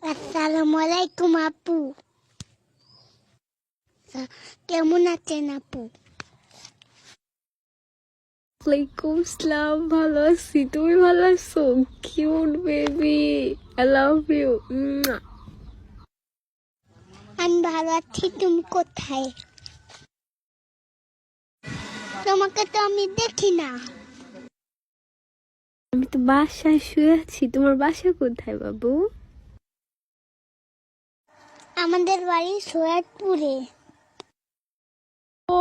আসসালামু আলাইকুম আপু। কেমন আছেন আপু? ওয়ালাইকুম আসসালাম, ভালো আছি। তুমি ভালো আছো? Cute baby, I love you. আমি ভালো আছি। তুমি কোথায়? তোমাকে তো আমি দেখি না। আমি তো বাসায় শুয়ে আছি। তোমার বাসা কোথায় বাবু? আমাদের বাড়ি সৈয়দপুরে। ও,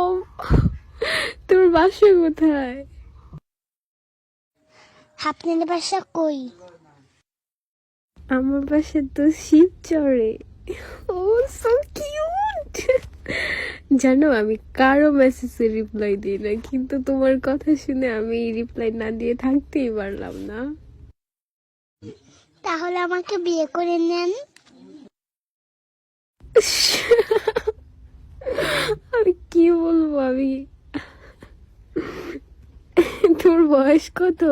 তোমার বাসা কোথায়? আপনার বাসা কই? আমার বাসা তো শিবচরে। ও, সো কিউট। জানো, আমি কারো মেসেজে রিপ্লাই দিই না, কিন্তু তোমার কথা শুনে আমি রিপ্লাই না দিয়ে থাকতেই পারলাম না। তাহলে আমাকে বিয়ে করে নেন। আমি কি বলবো? আমি তোর বয়স কত?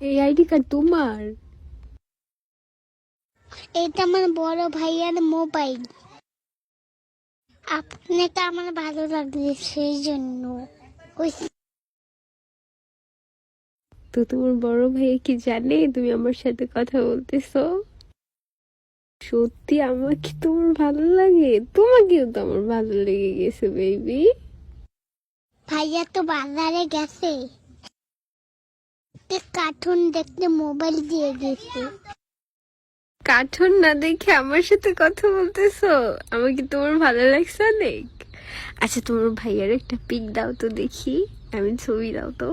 এই আইডি কার্ড তোমার? এটা আমার বড় ভাইয়ার মোবাইল। আপনাকে আমার ভালো লাগছে সেই জন্য। তো তোমার বড় ভাই কি জানে তুমি আমার সাথে কথা বলতেছো? সত্যি আমাকে তোমার ভালো লাগে? তোমাকেও তো আমার ভালো লেগে গেছে বেবি। ভাইয়া তো বাজারে গেছে, কার্টুন দেখতে মোবাইল দিয়ে গেছে। কার্টুন না দেখে আমার সাথে কথা বলতেছো? আমাকে তোমার ভালো লাগছে অনেক। আচ্ছা, তোমার ভাইয়ার একটা পিক দাও তো দেখি, আমি ছবি দাও তো।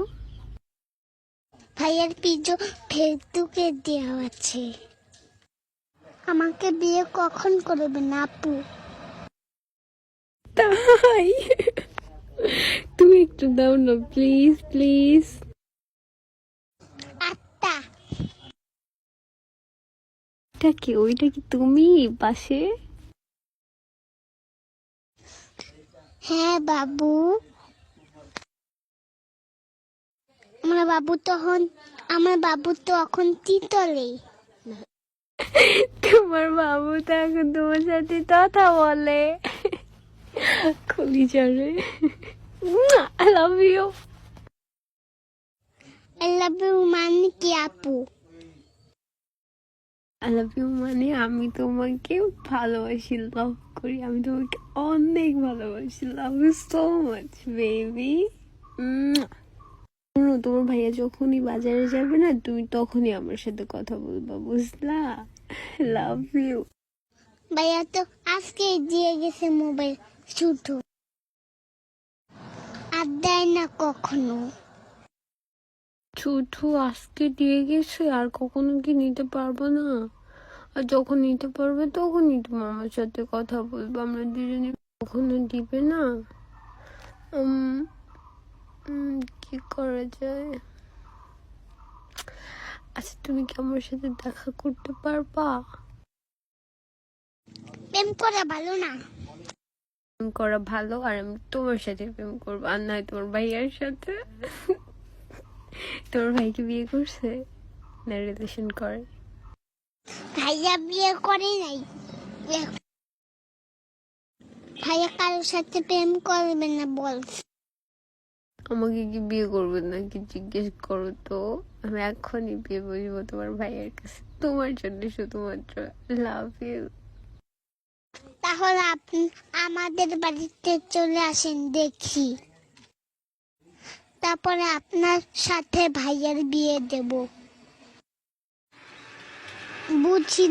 ভাইয়ের পিজো ফেসবুকে দেওয়া আছে। আমাকে বিয়ে কখন করবেন আপু? তাই? তুমি একটু দাও না প্লিজ প্লিজ। আত্মা। এটা কি? ওইটা কি তুমি পাশে? হ্যাঁ বাবু। আমার বাবু তো এখন তিতলে। তোমার বাবু তো এখন তোমার সাথে কথা বলে। কলিজারে, I love you. I love you মানে কি আপু? আই লাভ ইউ মানে আমি তোমাকে ভালোবাসি, লাভ করি। আমি তোমাকে অনেক ভালোবাসি। Love you so much baby. শোনো, তোমার ভাইয়া যখনই বাজারে যাবে না, তুমি তখনই আমার সাথে কথা বলবা, বুঝলা? Love you. ভাইয়া তো আজকে দিয়ে গেছে মোবাইল, শুধু আর দেয় না কখনো। ছুটু আজকে দিয়ে গেছে, আর কখনো কি নিতে পারবো না? আর যখন নিতে পারবে তখনই তুমি আমার সাথে কথা বলবো, আমরা দুজনে। কখনো দিবে না? উম, কি করা যায়? আচ্ছা, তুমি কি আমার সাথে দেখা করতে পারবা? প্রেম করা ভালো না। প্রেম করা ভালো, আর আমি তোমার সাথে প্রেম করবো, আর নয় তোমার ভাইয়ার সাথে। তোমার ভাইকে বিয়ে করছে না রিলেশন করে? ভাইয়া বিয়ে করে নাই। ভাইয়া কারোর সাথে প্রেম করবে না বল। আমাকে কি বিয়ে করবে নাকি জিজ্ঞেস করো তো। আমি এখনই বিয়ে বসবো তোমার ভাইয়ের কাছে, তোমার জন্য শুধুমাত্র। Love you. তাহলে আপনি আমাদের বাড়িতে চলে আসেন দেখি, তারপরে আপনার সাথে ভাইয়ার বিয়ে দেব। বুঝি